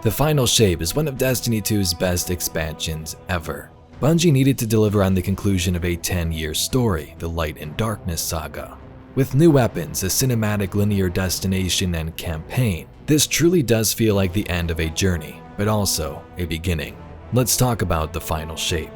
The Final Shape is one of Destiny 2's best expansions ever. Bungie needed to deliver on the conclusion of a 10-year story, the Light and Darkness saga. With new weapons, a cinematic linear destination, and campaign, this truly does feel like the end of a journey, but also a beginning. Let's talk about the Final Shape.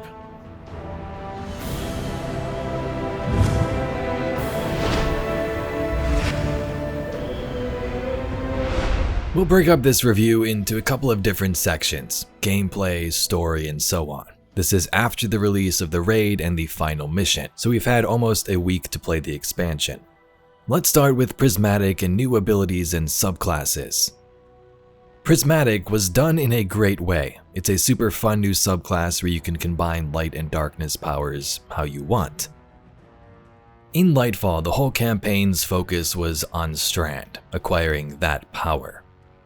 We'll break up this review into a couple of different sections: gameplay, story, and so on. This is after the release of the raid and the final mission, so we've had almost a week to play the expansion. Let's start with Prismatic and new abilities and subclasses. Prismatic was done in a great way. It's a super fun new subclass where you can combine light and darkness powers how you want. In Lightfall, the whole campaign's focus was on Strand, acquiring that power.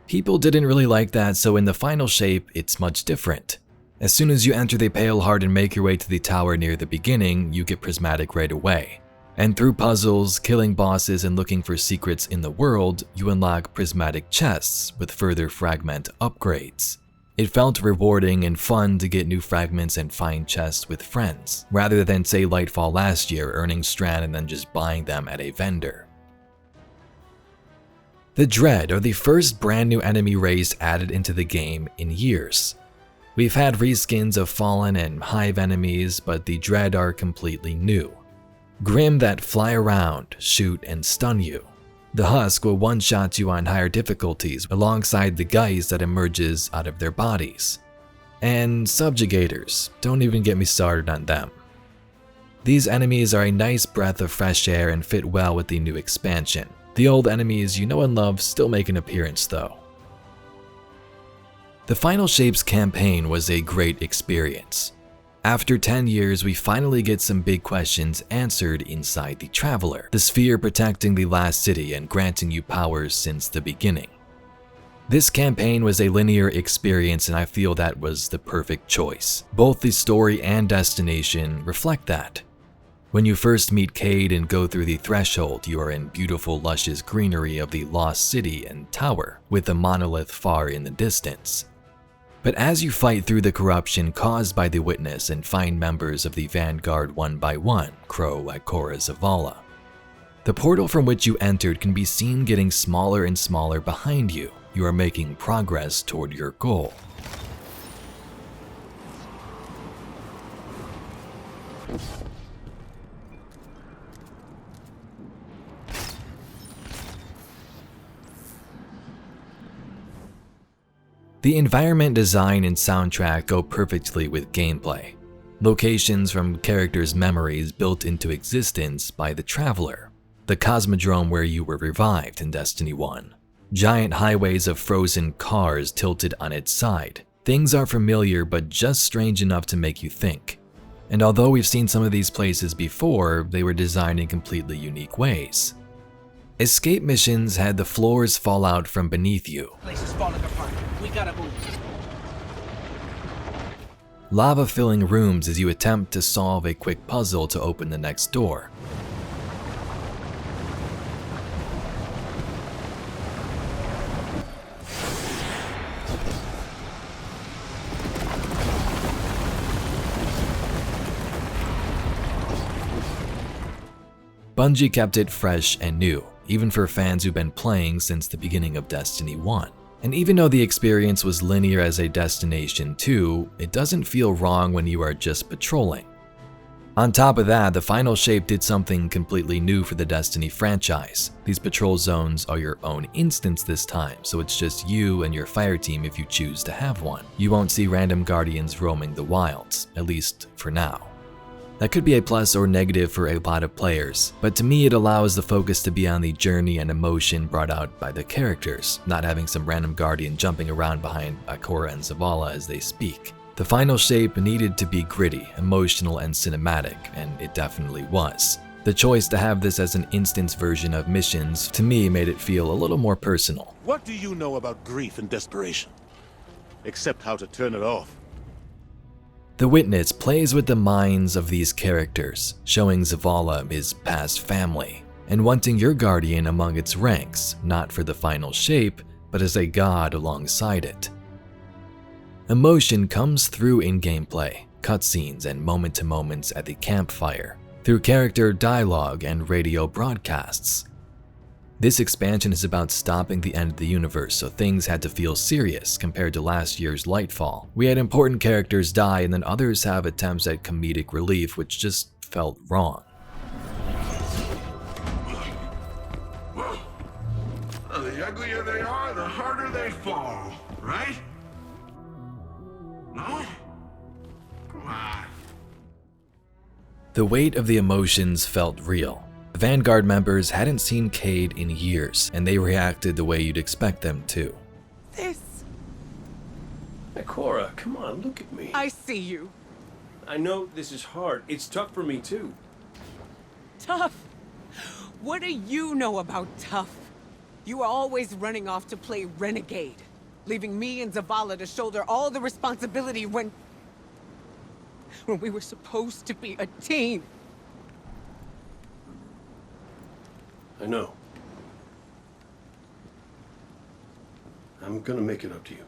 People didn't really like that, so in the Final Shape, it's much different. As soon as you enter the Pale Heart and make your way to the tower near the beginning, you get Prismatic right away. And through puzzles, killing bosses, and looking for secrets in the world, you unlock Prismatic chests with further fragment upgrades. It felt rewarding and fun to get new fragments and find chests with friends, rather than say Lightfall last year, earning Strand and then just buying them at a vendor. The Dread are the first brand new enemy race added into the game in years. We've had reskins of Fallen and Hive enemies, but the Dread are completely new. Grim that fly around, shoot, and stun you. The Husk will one-shot you on higher difficulties alongside the Geist that emerges out of their bodies. And Subjugators, don't even get me started on them. These enemies are a nice breath of fresh air and fit well with the new expansion. The old enemies you know and love still make an appearance though. The Final Shape's campaign was a great experience. After 10 years, we finally get some big questions answered inside the Traveler, the sphere protecting the last city and granting you powers since the beginning. This campaign was a linear experience, and I feel that was the perfect choice. Both the story and destination reflect that. When you first meet Cade and go through the threshold, you are in beautiful luscious greenery of the lost city and tower, with the monolith far in the distance. But as you fight through the corruption caused by the Witness and find members of the Vanguard one by one, Crow, Ikora, Zavala, the portal from which you entered can be seen getting smaller and smaller behind you. You are making progress toward your goal. The environment design and soundtrack go perfectly with gameplay. Locations from characters' memories built into existence by the Traveler. The Cosmodrome where you were revived in Destiny 1. Giant highways of frozen cars tilted on its side. Things are familiar but just strange enough to make you think. And although we've seen some of these places before, they were designed in completely unique ways. Escape missions had the floors fall out from beneath you. Place is falling apart. We gotta move. Lava filling rooms as you attempt to solve a quick puzzle to open the next door. Bungie kept it fresh and new, even for fans who've been playing since the beginning of Destiny 1. And even though the experience was linear as a Destination 2, it doesn't feel wrong when you are just patrolling. On top of that, the Final Shape did something completely new for the Destiny franchise. These patrol zones are your own instance this time, so it's just you and your fire team if you choose to have one. You won't see random guardians roaming the wilds, at least for now. That could be a plus or negative for a lot of players, but to me it allows the focus to be on the journey and emotion brought out by the characters, not having some random guardian jumping around behind Ikora and Zavala as they speak. The Final Shape needed to be gritty, emotional, and cinematic, and it definitely was. The choice to have this as an instance version of missions, to me, made it feel a little more personal. What do you know about grief and desperation? Except how to turn it off. The Witness plays with the minds of these characters, showing Zavala his past family, and wanting your guardian among its ranks, not for the Final Shape, but as a god alongside it. Emotion comes through in gameplay, cutscenes, and moment-to-moments at the campfire, through character dialogue and radio broadcasts. This expansion is about stopping the end of the universe, so things had to feel serious compared to last year's Lightfall. We had important characters die, and then others have attempts at comedic relief, which just felt wrong. The uglier they are, the harder they fall, right? No? Come on. The weight of the emotions felt real. The Vanguard members hadn't seen Cade in years, and they reacted the way you'd expect them to. This. Hey, Cora, come on, look at me. I see you. I know this is hard. It's tough for me, too. Tough. What do you know about tough? You were always running off to play renegade, leaving me and Zavala to shoulder all the responsibility when we were supposed to be a team. I know. I'm gonna make it up to you.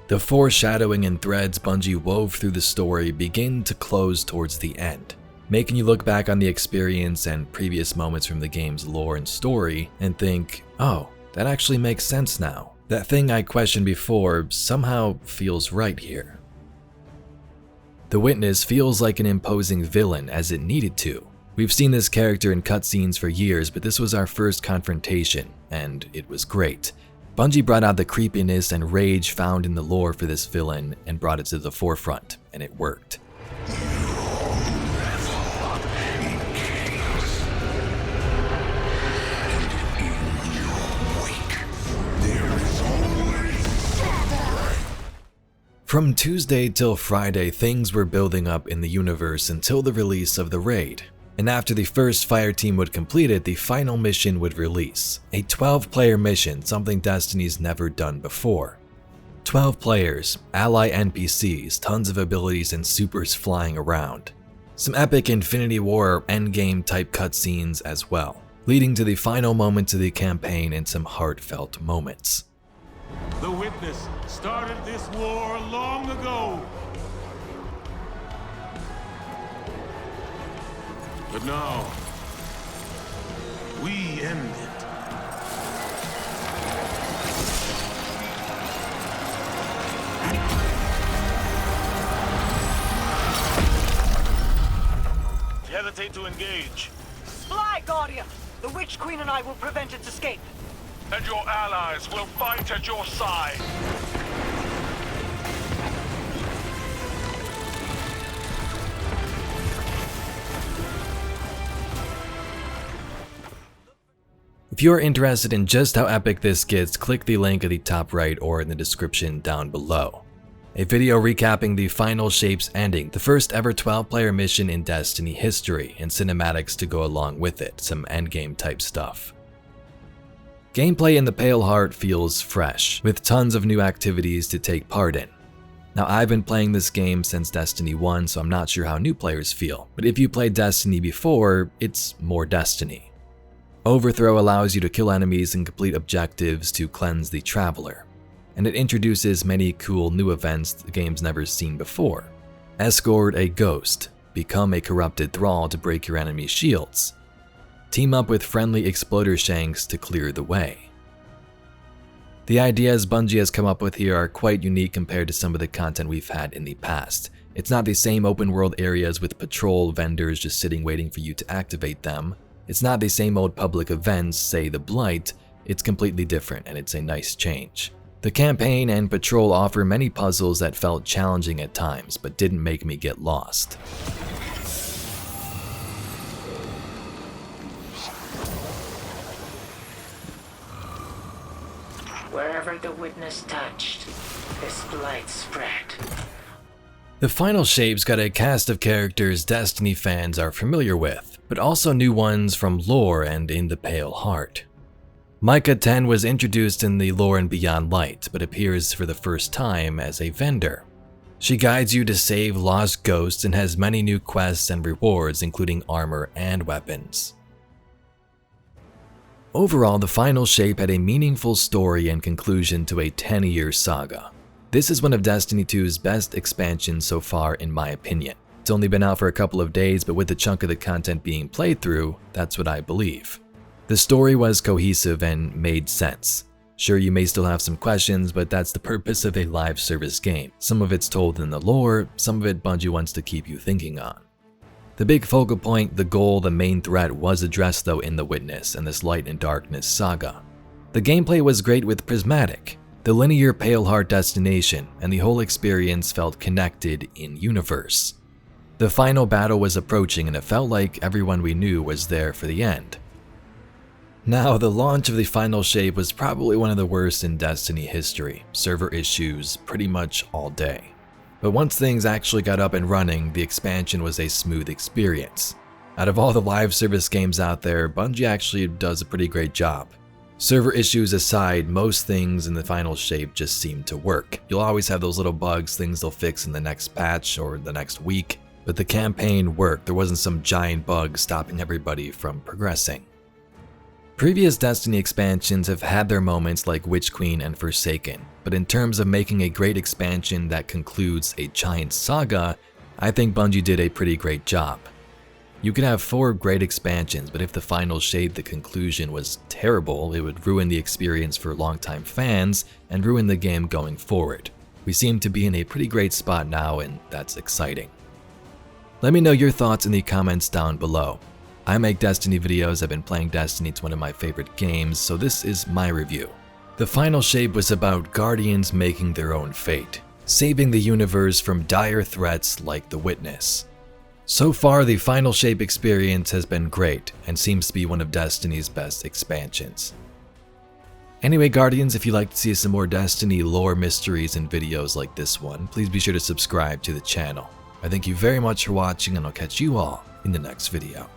The foreshadowing and threads Bungie wove through the story begin to close towards the end, making you look back on the experience and previous moments from the game's lore and story and think, oh, that actually makes sense now. That thing I questioned before somehow feels right here. The Witness feels like an imposing villain as it needed to. We've seen this character in cutscenes for years, but this was our first confrontation, and it was great. Bungie brought out the creepiness and rage found in the lore for this villain and brought it to the forefront, and it worked. From Tuesday till Friday, things were building up in the universe until the release of the raid. And after the first fireteam would complete it, the final mission would release. A 12-player mission, something Destiny's never done before. 12 players, ally NPCs, tons of abilities and supers flying around. Some epic Infinity War endgame type cutscenes as well, leading to the final moments of the campaign and some heartfelt moments. The Witness started this war long ago. But now, we end it. Hesitate to engage. Fly, Guardian! The Witch Queen and I will prevent its escape. And your allies will fight at your side. If you're interested in just how epic this gets, click the link at the top right or in the description down below. A video recapping the final shape's ending, the first ever 12-player mission in Destiny history, and cinematics to go along with it, some endgame type stuff. Gameplay in the Pale Heart feels fresh, with tons of new activities to take part in. Now, I've been playing this game since Destiny 1, so I'm not sure how new players feel, but if you played Destiny before, it's more Destiny. Overthrow allows you to kill enemies and complete objectives to cleanse the Traveler, and it introduces many cool new events the game's never seen before. Escort a ghost, become a corrupted thrall to break your enemy's shields, team up with friendly exploder shanks to clear the way. The ideas Bungie has come up with here are quite unique compared to some of the content we've had in the past. It's not the same open world areas with patrol vendors just sitting waiting for you to activate them. It's not the same old public events, say the Blight. It's completely different, and it's a nice change. The campaign and patrol offer many puzzles that felt challenging at times, but didn't make me get lost. Wherever the Witness touched, this blight spread. The final shape's got a cast of characters Destiny fans are familiar with, but also new ones from lore and in the Pale Heart. Micah 10 was introduced in the Lore and Beyond Light, but appears for the first time as a vendor. She guides you to save lost ghosts and has many new quests and rewards, including armor and weapons. Overall, the final shape had a meaningful story and conclusion to a 10-year saga. This is one of Destiny 2's best expansions so far in my opinion. It's only been out for a couple of days, but with the chunk of the content being played through, that's what I believe. The story was cohesive and made sense. Sure, you may still have some questions, but that's the purpose of a live service game. Some of it's told in the lore, some of it Bungie wants to keep you thinking on. The big focal point, the goal, the main threat was addressed though in The Witness and this Light and Darkness saga. The gameplay was great with Prismatic, the linear Paleheart destination, and the whole experience felt connected in universe. The final battle was approaching and it felt like everyone we knew was there for the end. Now, the launch of the final shape was probably one of the worst in Destiny history, server issues pretty much all day. But once things actually got up and running, the expansion was a smooth experience. Out of all the live service games out there, Bungie actually does a pretty great job. Server issues aside, most things in the final shape just seem to work. You'll always have those little bugs, things they'll fix in the next patch or the next week, but the campaign worked. There wasn't some giant bug stopping everybody from progressing. Previous Destiny expansions have had their moments like Witch Queen and Forsaken, but in terms of making a great expansion that concludes a giant saga, I think Bungie did a pretty great job. You could have 4 great expansions, but if the final shape, the conclusion, was terrible, it would ruin the experience for longtime fans and ruin the game going forward. We seem to be in a pretty great spot now, and that's exciting. Let me know your thoughts in the comments down below. I make Destiny videos, I've been playing Destiny, it's one of my favorite games, so this is my review. The final shape was about Guardians making their own fate, saving the universe from dire threats like the Witness. So far, the final shape experience has been great and seems to be one of Destiny's best expansions. Anyway, Guardians, if you'd like to see some more Destiny lore mysteries and videos like this one, please be sure to subscribe to the channel. I thank you very much for watching, and I'll catch you all in the next video.